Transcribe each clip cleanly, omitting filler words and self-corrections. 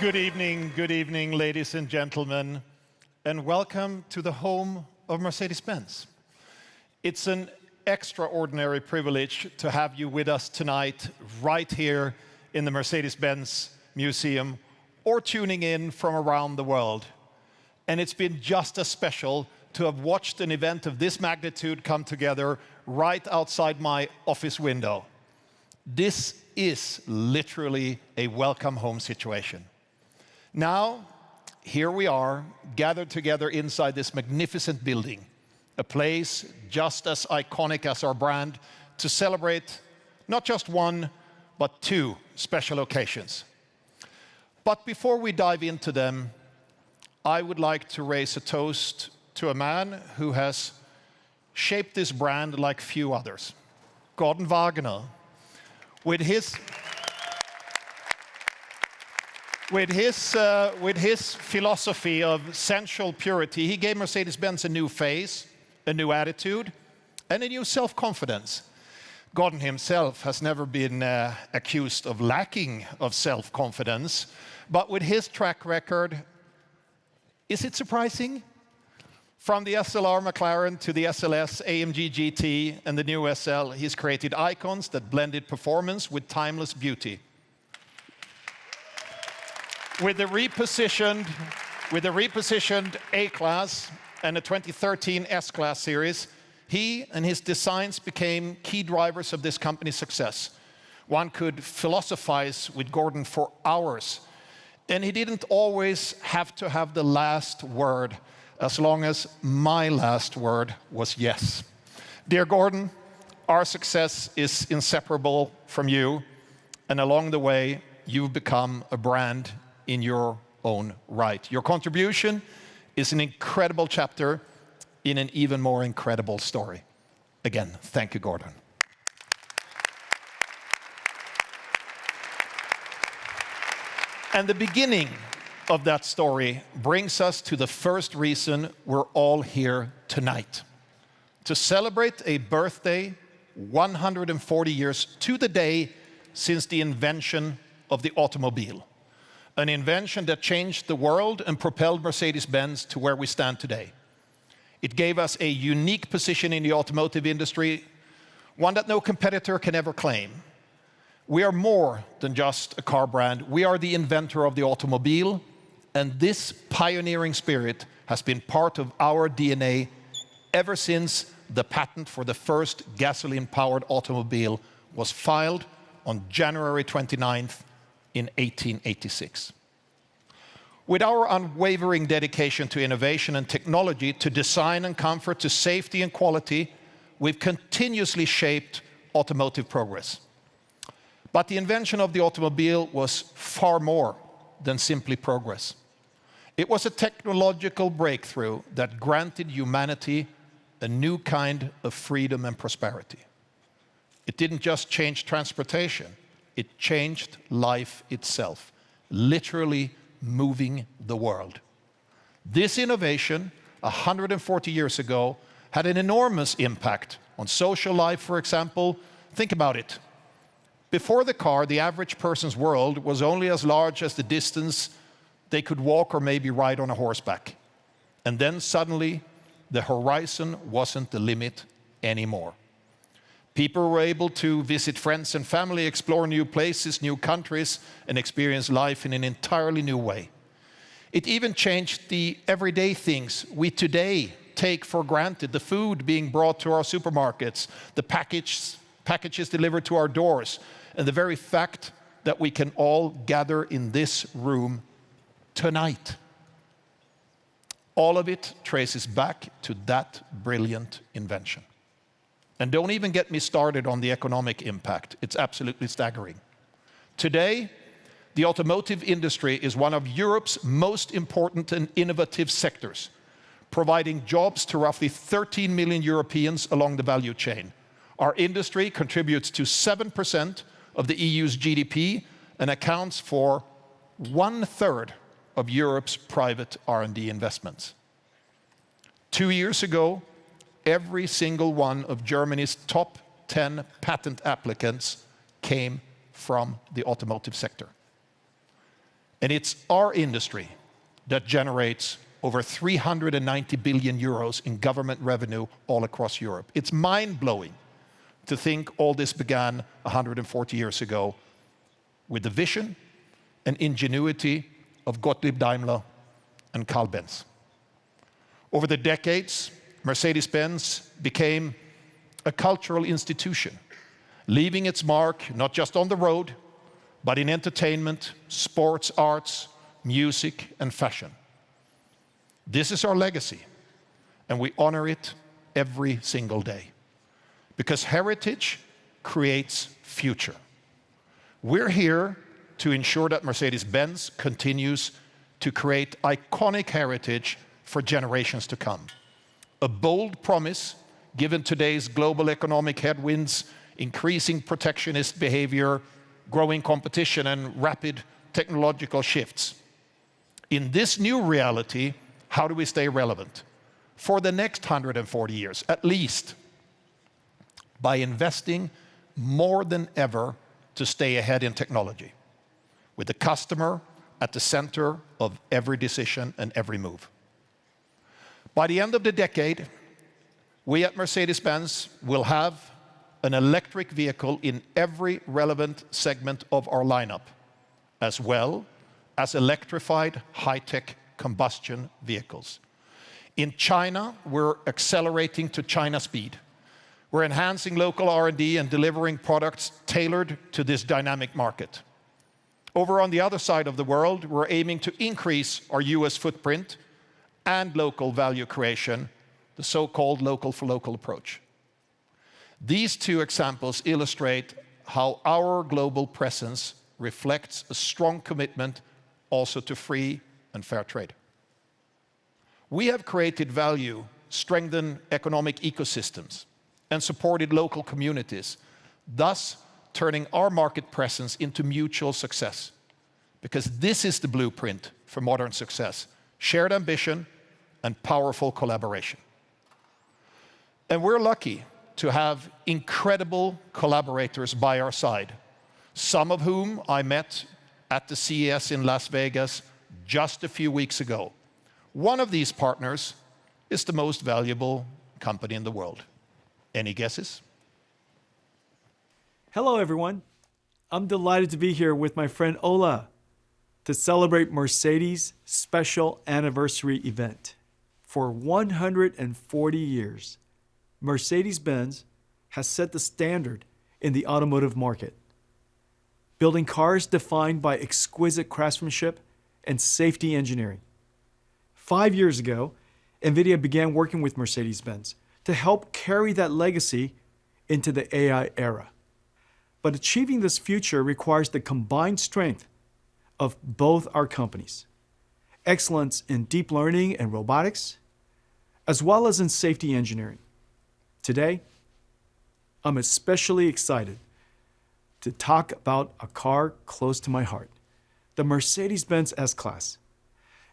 Good evening, ladies and gentlemen, and welcome to the home of Mercedes-Benz. It's an extraordinary privilege to have you with us tonight, right here in the Mercedes-Benz Museum, or tuning in from around the world. And it's been just as special to have watched an event of this magnitude come together right outside my office window. This is literally a welcome home situation. Now, here we are, gathered together inside this magnificent building, a place just as iconic as our brand, to celebrate not just one, but two special occasions. But before we dive into them, I would like to raise a toast to a man who has shaped this brand like few others, Gordon Wagner. With his philosophy of sensual purity, he gave Mercedes-Benz a new face, a new attitude, and a new self-confidence. Gordon himself has never been accused of lacking of self-confidence, but with his track record, is it surprising? From the SLR McLaren to the SLS, AMG GT, and the new SL, he's created icons that blended performance with timeless beauty. With the repositioned A-Class and the 2013 S-Class series, he and his designs became key drivers of this company's success. One could philosophize with Gordon for hours, and he didn't always have to have the last word, as long as my last word was yes. Dear Gordon, our success is inseparable from you, and along the way, you've become a brand in your own right. Your contribution is an incredible chapter in an even more incredible story. Again, thank you, Gordon. And the beginning of that story brings us to the first reason we're all here tonight. To celebrate a birthday 140 years to the day since the invention of the automobile. An invention that changed the world and propelled Mercedes-Benz to where we stand today. It gave us a unique position in the automotive industry, one that no competitor can ever claim. We are more than just a car brand. We are the inventor of the automobile, and this pioneering spirit has been part of our DNA ever since the patent for the first gasoline-powered automobile was filed on January 29th in 1886. With our unwavering dedication to innovation and technology, to design and comfort, to safety and quality, we've continuously shaped automotive progress. But the invention of the automobile was far more than simply progress. It was a technological breakthrough that granted humanity a new kind of freedom and prosperity. It didn't just change transportation, it changed life itself, literally moving the world. This innovation, 140 years ago, had an enormous impact on social life, for example. Think about it. Before the car, the average person's world was only as large as the distance they could walk or maybe ride on a horseback. And then suddenly, the horizon wasn't the limit anymore. People were able to visit friends and family, explore new places, new countries, and experience life in an entirely new way. It even changed the everyday things we today take for granted, the food being brought to our supermarkets, the packages delivered to our doors, and the very fact that we can all gather in this room tonight. All of it traces back to that brilliant invention. And don't even get me started on the economic impact. It's absolutely staggering. Today, the automotive industry is one of Europe's most important and innovative sectors, providing jobs to roughly 13 million Europeans along the value chain. Our industry contributes to 7% of the EU's GDP and accounts for 1/3 of Europe's private R&D investments. 2 years ago, every single one of Germany's top 10 patent applicants came from the automotive sector. And it's our industry that generates over 390 billion euros in government revenue all across Europe. It's mind-blowing to think all this began 140 years ago with the vision and ingenuity of Gottlieb Daimler and Carl Benz. Over the decades, Mercedes-Benz became a cultural institution, leaving its mark not just on the road, but in entertainment, sports, arts, music, and fashion. This is our legacy, and we honor it every single day. Because heritage creates future. We're here to ensure that Mercedes-Benz continues to create iconic heritage for generations to come. A bold promise, given today's global economic headwinds, increasing protectionist behavior, growing competition, and rapid technological shifts. In this new reality, how do we stay relevant? For the next 140 years, at least, by investing more than ever to stay ahead in technology, with the customer at the center of every decision and every move. By the end of the decade, we at Mercedes-Benz will have an electric vehicle in every relevant segment of our lineup, as well as electrified high-tech combustion vehicles. In China, we're accelerating to China speed. We're enhancing local R&D and delivering products tailored to this dynamic market. Over on the other side of the world, we're aiming to increase our US footprint and local value creation, the so-called local for local approach. These two examples illustrate how our global presence reflects a strong commitment also to free and fair trade. We have created value, strengthened economic ecosystems, and supported local communities, thus turning our market presence into mutual success. Because this is the blueprint for modern success: shared ambition and powerful collaboration. And we're lucky to have incredible collaborators by our side, some of whom I met at the CES in Las Vegas just a few weeks ago. One of these partners is the most valuable company in the world. Any guesses? Hello, everyone. I'm delighted to be here with my friend Ola to celebrate Mercedes' special anniversary event. For 140 years, Mercedes-Benz has set the standard in the automotive market, building cars defined by exquisite craftsmanship and safety engineering. 5 years ago, NVIDIA began working with Mercedes-Benz to help carry that legacy into the AI era. But achieving this future requires the combined strength of both our companies: excellence in deep learning and robotics, as well as in safety engineering. Today, I'm especially excited to talk about a car close to my heart, the Mercedes-Benz S-Class.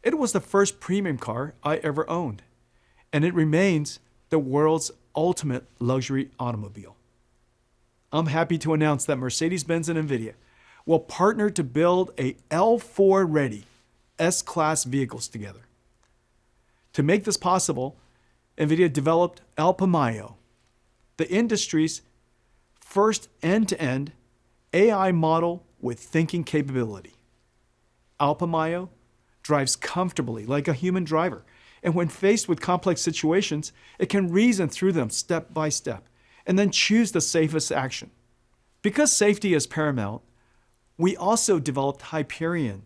It was the first premium car I ever owned, and it remains the world's ultimate luxury automobile. I'm happy to announce that Mercedes-Benz and NVIDIA will partner to build a L4-ready S-Class vehicles together. To make this possible, NVIDIA developed Alpamayo, the industry's first end-to-end AI model with thinking capability. Alpamayo drives comfortably like a human driver, and when faced with complex situations, it can reason through them step by step and then choose the safest action. Because safety is paramount, we also developed Hyperion,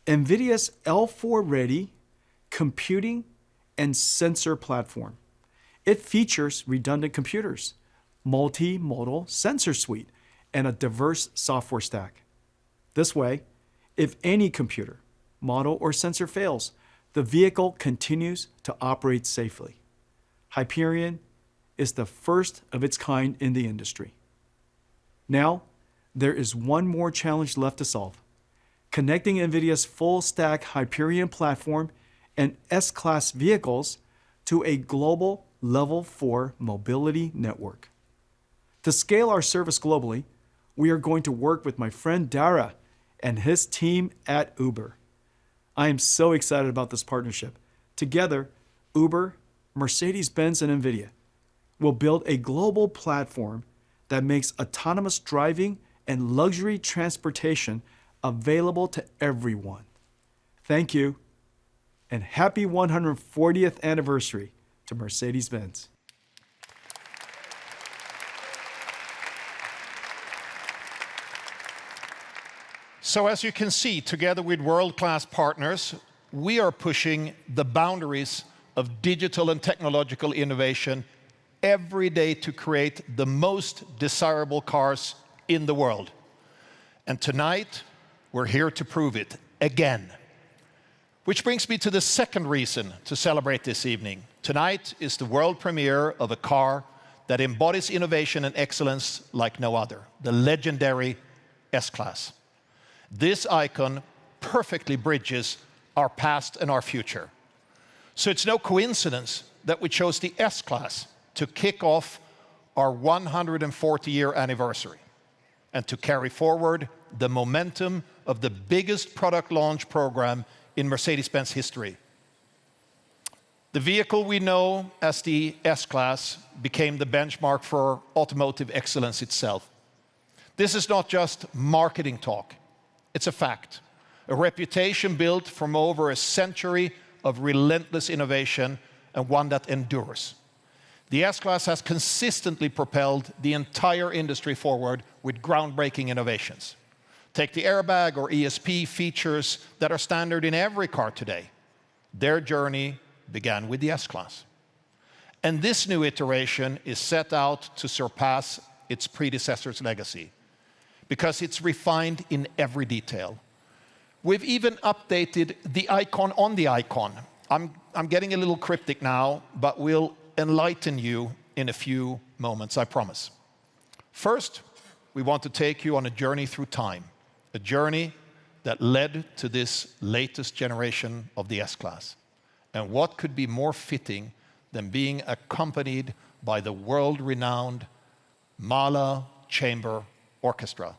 NVIDIA's L4-ready computing and sensor platform. It features redundant computers, multimodal sensor suite, and a diverse software stack. This way, if any computer, model, or sensor fails, the vehicle continues to operate safely. Hyperion is the first of its kind in the industry. Now, there is one more challenge left to solve: connecting NVIDIA's full-stack Hyperion platform and S-Class vehicles to a global Level 4 mobility network. To scale our service globally, we are going to work with my friend Dara and his team at Uber. I am so excited about this partnership. Together, Uber, Mercedes-Benz, and NVIDIA will build a global platform that makes autonomous driving and luxury transportation available to everyone. Thank you, and happy 140th anniversary to Mercedes-Benz. So as you can see, together with world-class partners, we are pushing the boundaries of digital and technological innovation every day to create the most desirable cars in the world. And tonight, we're here to prove it again. Which brings me to the second reason to celebrate this evening. Tonight is the world premiere of a car that embodies innovation and excellence like no other, the legendary S-Class. This icon perfectly bridges our past and our future. So it's no coincidence that we chose the S-Class to kick off our 140-year anniversary and to carry forward the momentum of the biggest product launch program in Mercedes-Benz history. The vehicle we know as the S-Class became the benchmark for automotive excellence itself. This is not just marketing talk. It's a fact, a reputation built from over a century of relentless innovation and one that endures. The S-Class has consistently propelled the entire industry forward with groundbreaking innovations. Take the airbag or ESP features that are standard in every car today. Their journey began with the S-Class. And this new iteration is set out to surpass its predecessor's legacy, because it's refined in every detail. We've even updated the icon on the icon. I'm getting a little cryptic now, but we'll enlighten you in a few moments, I promise. First, we want to take you on a journey through time, a journey that led to this latest generation of the S-Class. And what could be more fitting than being accompanied by the world-renowned Mahler Chamber Orchestra.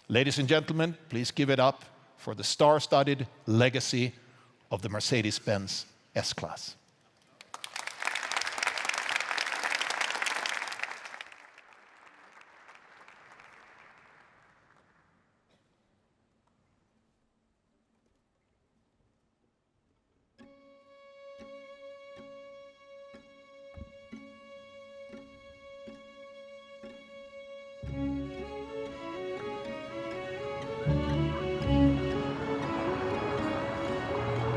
Ladies and gentlemen, please give it up for the star-studded legacy of the Mercedes-Benz S-Class.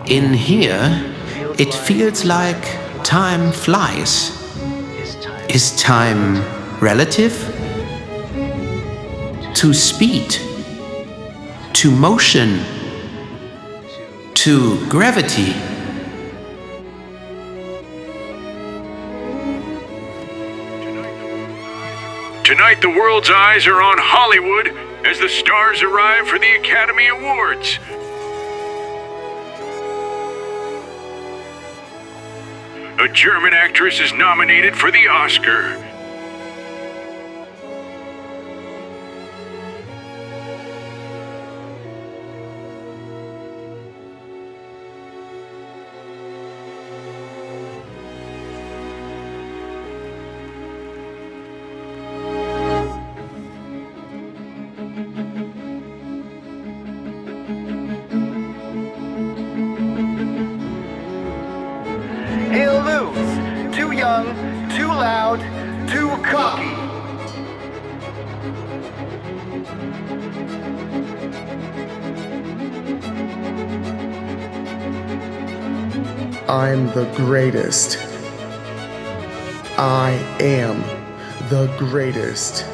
In here, it feels like time flies. Is time relative? To speed? To motion? To gravity? Tonight, the world's eyes are on Hollywood as the stars arrive for the Academy Awards. A German actress is nominated for the Oscar. He'll lose. Too young, too loud, too cocky. I'm the greatest. I am the greatest.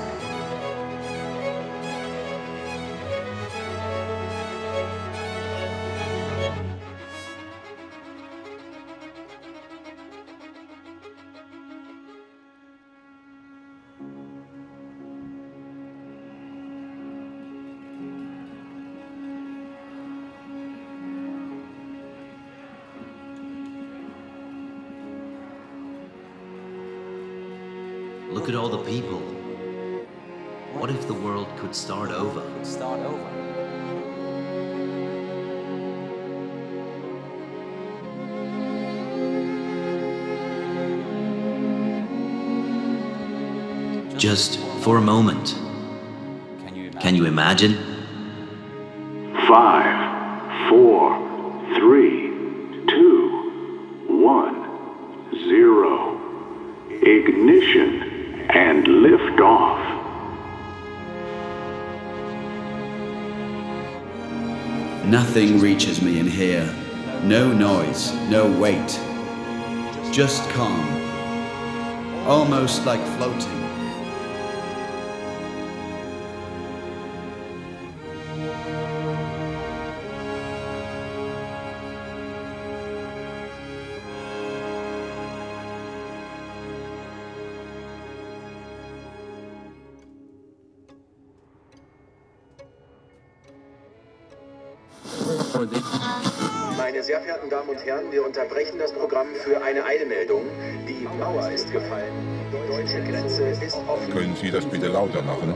Look at all the people. What if the world could start over? just for a moment. Can you imagine? 5, 4, 3, 2, 1, 0. Ignition and lift off. Nothing reaches me in here. No noise, no weight. Just calm. Almost like floating. Meine sehr verehrten Damen und Herren, wir unterbrechen das Programm für eine Eilmeldung. Die Mauer ist gefallen. Die deutsche Grenze ist offen. Können Sie das bitte lauter machen?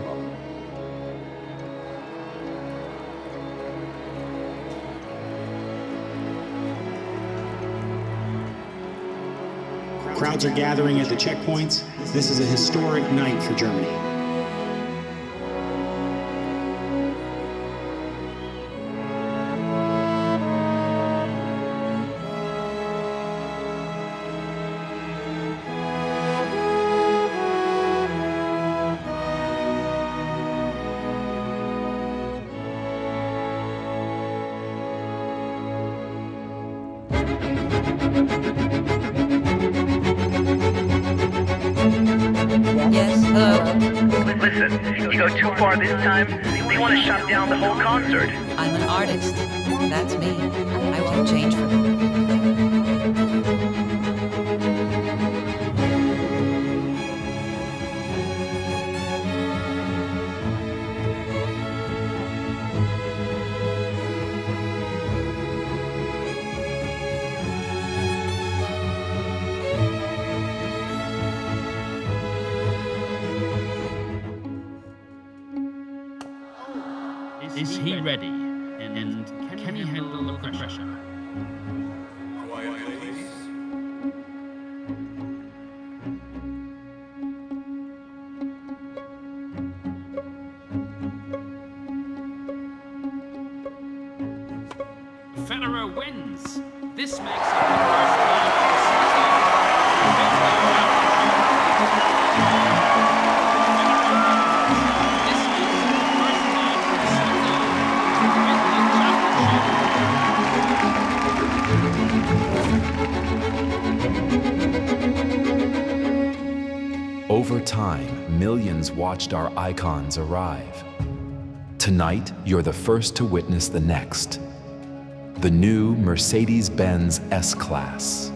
Crowds are gathering at the checkpoints. This is a historic night for Germany. Yes, hello? Listen, you go too far this time, they want to shut down the whole concert. I'm an artist. That's me. I won't change for them. Is he ready? And can he handle the pressure? Quiet, please. Federer wins. This makes it the first time. Over time, millions watched our icons arrive. Tonight, you're the first to witness the next. The new Mercedes-Benz S-Class.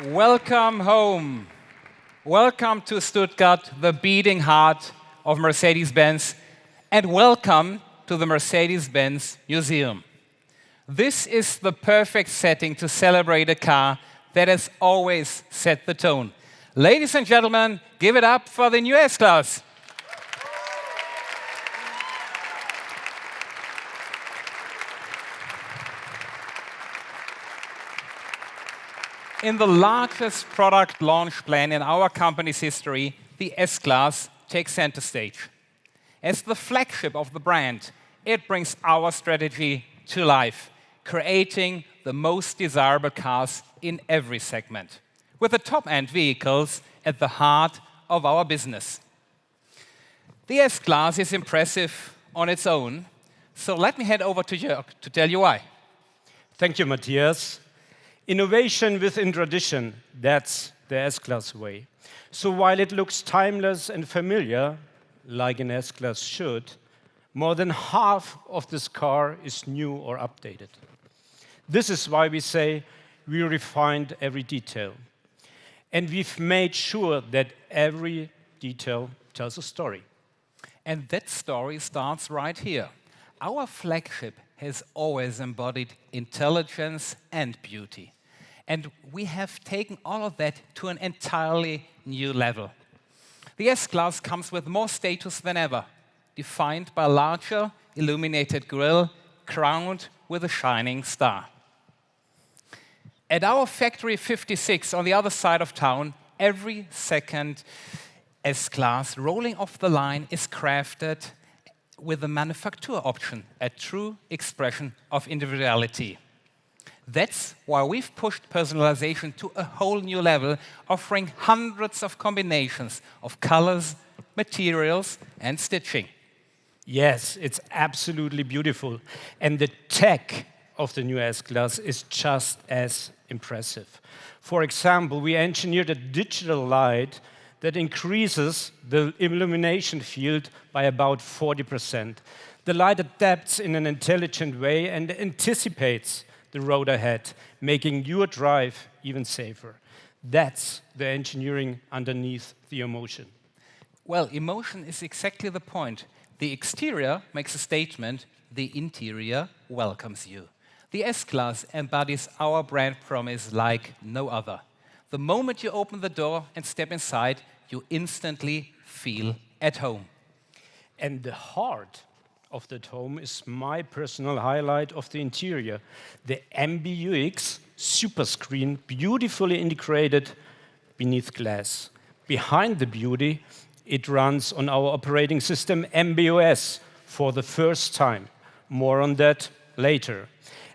Welcome home. Welcome to Stuttgart, the beating heart of Mercedes-Benz, and welcome to the Mercedes-Benz Museum. This is the perfect setting to celebrate a car that has always set the tone. Ladies and gentlemen, give it up for the new S-Class. In the largest product launch plan in our company's history, the S-Class takes center stage. As the flagship of the brand, it brings our strategy to life, creating the most desirable cars in every segment, with the top-end vehicles at the heart of our business. The S-Class is impressive on its own, so let me hand over to Jörg to tell you why. Thank you, Matthias. Innovation within tradition, that's the S-Class way. So while it looks timeless and familiar, like an S-Class should, more than half of this car is new or updated. This is why we say we refined every detail. And we've made sure that every detail tells a story. And that story starts right here. Our flagship has always embodied intelligence and beauty. And we have taken all of that to an entirely new level. The S-Class comes with more status than ever, defined by a larger, illuminated grille crowned with a shining star. At our Factory 56 on the other side of town, every second S-Class rolling off the line is crafted with a manufacturer option, a true expression of individuality. That's why we've pushed personalization to a whole new level, offering hundreds of combinations of colors, materials, and stitching. Yes, it's absolutely beautiful. And the tech of the new S-Class is just as impressive. For example, we engineered a digital light that increases the illumination field by about 40%. The light adapts in an intelligent way and anticipates the road ahead, making your drive even safer. That's the engineering underneath the emotion. Well, emotion is exactly the point. The exterior makes a statement, the interior welcomes you. The S-Class embodies our brand promise like no other. The moment you open the door and step inside, you instantly feel at home. And the heart of that home is my personal highlight of the interior, the MBUX superscreen, beautifully integrated beneath glass. Behind the beauty, it runs on our operating system MBOS for the first time. More on that later.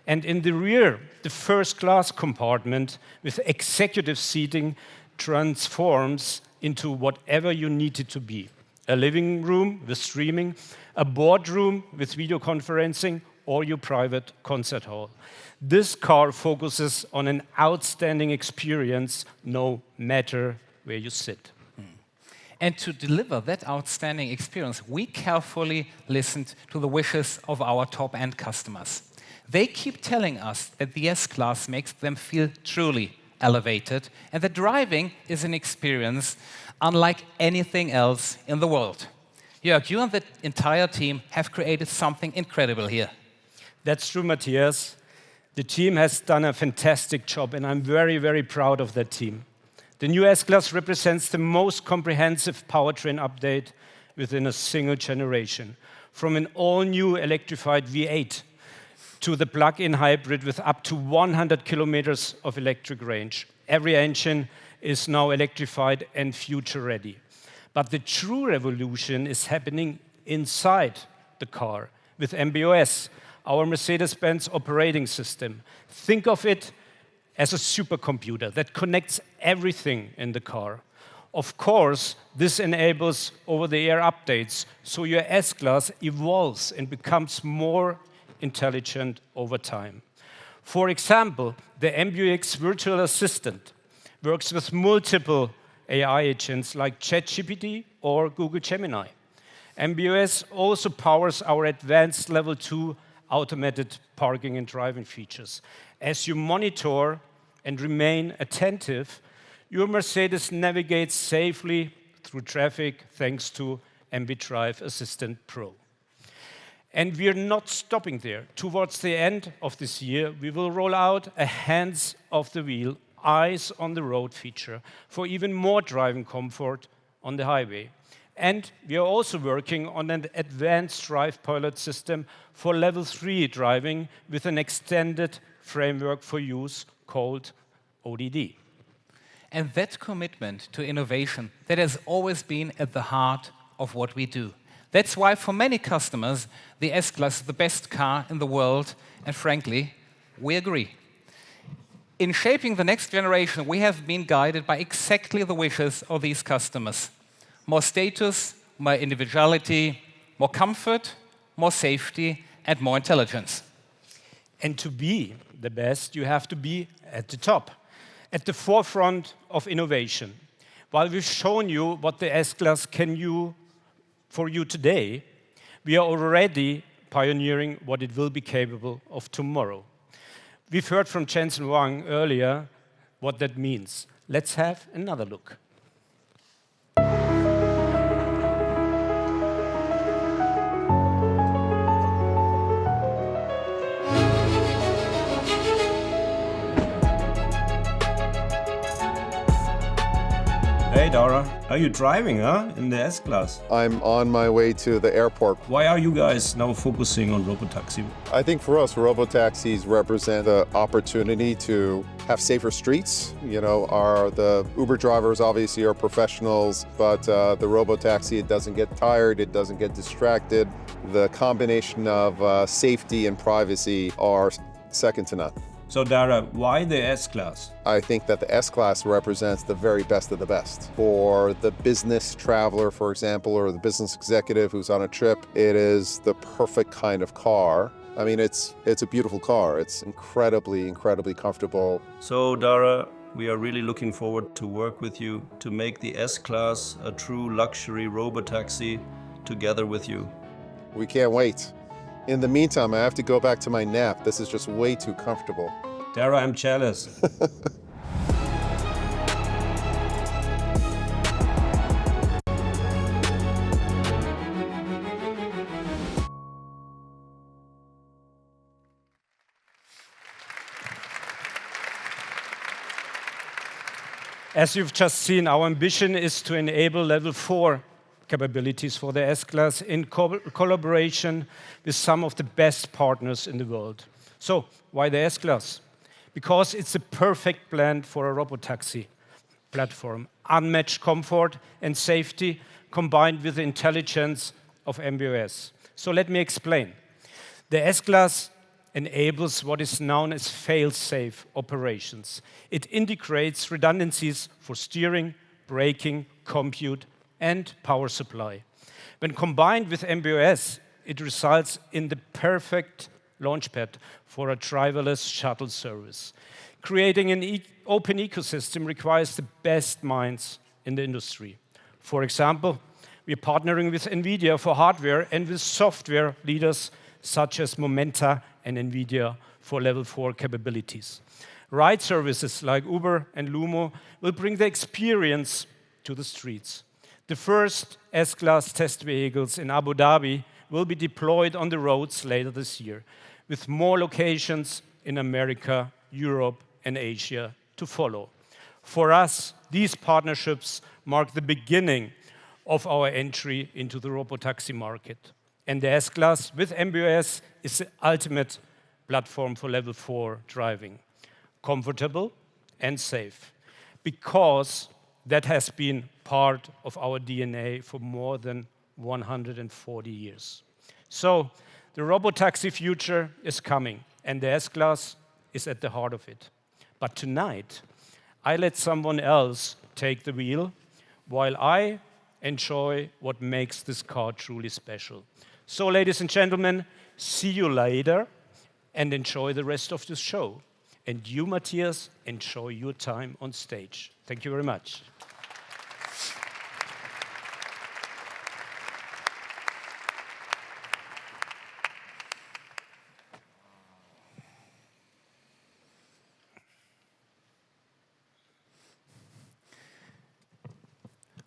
And in the rear, the first class compartment with executive seating transforms into whatever you need it to be. A living room with streaming, a boardroom with video conferencing, or your private concert hall. This car focuses on an outstanding experience no matter where you sit. And to deliver that outstanding experience, we carefully listened to the wishes of our top-end customers. They keep telling us that the S-Class makes them feel truly elevated, and that driving is an experience unlike anything else in the world. Jörg, you and the entire team have created something incredible here. That's true, Matthias. The team has done a fantastic job, and I'm very, very proud of that team. The new S-Class represents the most comprehensive powertrain update within a single generation, from an all-new electrified V8 to the plug-in hybrid with up to 100 kilometers of electric range. Every engine is now electrified and future-ready. But the true revolution is happening inside the car with MBOS, our Mercedes-Benz operating system. Think of it as a supercomputer that connects everything in the car. Of course, this enables over-the-air updates, so your S-Class evolves and becomes more intelligent over time. For example, the MBUX virtual assistant works with multiple AI agents like ChatGPT or Google Gemini. MBUS also powers our advanced Level 2 automated parking and driving features. As you monitor and remain attentive, your Mercedes navigates safely through traffic thanks to MB Drive Assistant Pro. And we're not stopping there. Towards the end of this year, we will roll out a hands off the wheel, eyes on the road feature for even more driving comfort on the highway. And we are also working on an advanced drive pilot system for Level 3 driving with an extended framework for use called ODD. And that commitment to innovation, that has always been at the heart of what we do. That's why for many customers, the S-Class is the best car in the world, and frankly, we agree. In shaping the next generation, we have been guided by exactly the wishes of these customers. More status, more individuality, more comfort, more safety, and more intelligence. And to be the best, you have to be at the top, at the forefront of innovation. While we've shown you what the S-Class can do for you today, we are already pioneering what it will be capable of tomorrow. We've heard from Jensen Huang earlier what that means. Let's have another look. Hey Dara, are you driving, in the S-Class? I'm on my way to the airport. Why are you guys now focusing on robotaxi? I think for us, robotaxis represent the opportunity to have safer streets. You know, the Uber drivers obviously are professionals, but the robotaxi, it doesn't get tired, it doesn't get distracted. The combination of safety and privacy are second to none. So Dara, why the S-Class? I think that the S-Class represents the very best of the best. For the business traveler, for example, or the business executive who's on a trip, it is the perfect kind of car. I mean, it's a beautiful car. It's incredibly, incredibly comfortable. So Dara, we are really looking forward to work with you to make the S-Class a true luxury robotaxi together with you. We can't wait. In the meantime, I have to go back to my nap. This is just way too comfortable. Dara, I'm jealous. As you've just seen, our ambition is to enable level 4 capabilities for the S-Class in collaboration with some of the best partners in the world. So, why the S-Class? Because it's a perfect blend for a robotaxi platform. Unmatched comfort and safety combined with the intelligence of MB.OS. So let me explain. The S-Class enables what is known as fail-safe operations. It integrates redundancies for steering, braking, compute, and power supply. When combined with MB.OS, it results in the perfect launchpad for a driverless shuttle service. Creating an open ecosystem requires the best minds in the industry. For example, we're partnering with NVIDIA for hardware and with software leaders such as Momenta and NVIDIA for level 4 capabilities. Ride services like Uber and Lumo will bring the experience to the streets. The first S-Class test vehicles in Abu Dhabi will be deployed on the roads later this year, with more locations in America, Europe, and Asia to follow. For us, these partnerships mark the beginning of our entry into the robotaxi market. And the S-Class with MB.OS is the ultimate platform for level 4 driving. Comfortable and safe, because that has been part of our DNA for more than 140 years. So, the robotaxi future is coming, and the S-Class is at the heart of it. But tonight, I let someone else take the wheel while I enjoy what makes this car truly special. So, ladies and gentlemen, see you later and enjoy the rest of the show. And you, Matthias, enjoy your time on stage. Thank you very much.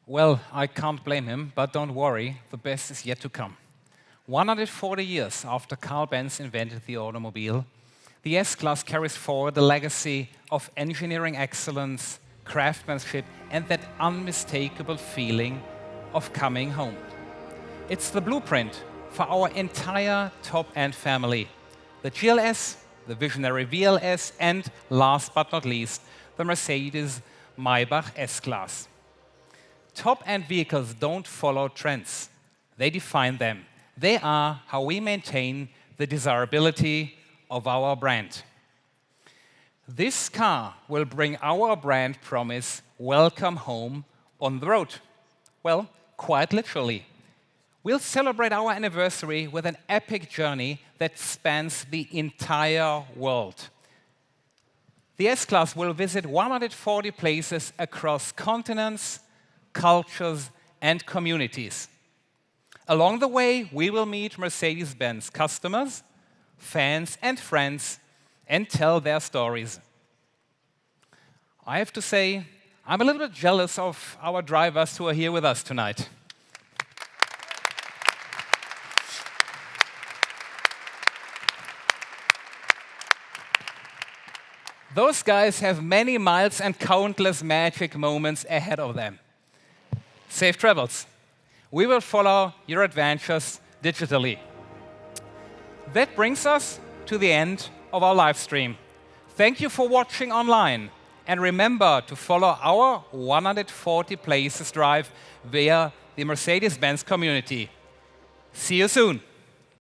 Well, I can't blame him, but don't worry, the best is yet to come. 140 years after Carl Benz invented the automobile, the S-Class carries forward the legacy of engineering excellence, craftsmanship, and that unmistakable feeling of coming home. It's the blueprint for our entire top-end family, the GLS, the visionary VLS, and last but not least, the Mercedes Maybach S-Class. Top-end vehicles don't follow trends. They define them. They are how we maintain the desirability of our brand. This car will bring our brand promise, welcome home, on the road. Well, quite literally. We'll celebrate our anniversary with an epic journey that spans the entire world. The S-Class will visit 140 places across continents, cultures, and communities. Along the way, we will meet Mercedes-Benz customers, fans, and friends, and tell their stories. I have to say, I'm a little bit jealous of our drivers who are here with us tonight. Those guys have many miles and countless magic moments ahead of them. Safe travels. We will follow your adventures digitally. That brings us to the end of our live stream. Thank you for watching online. And remember to follow our 140 Places Drive via the Mercedes-Benz community. See you soon.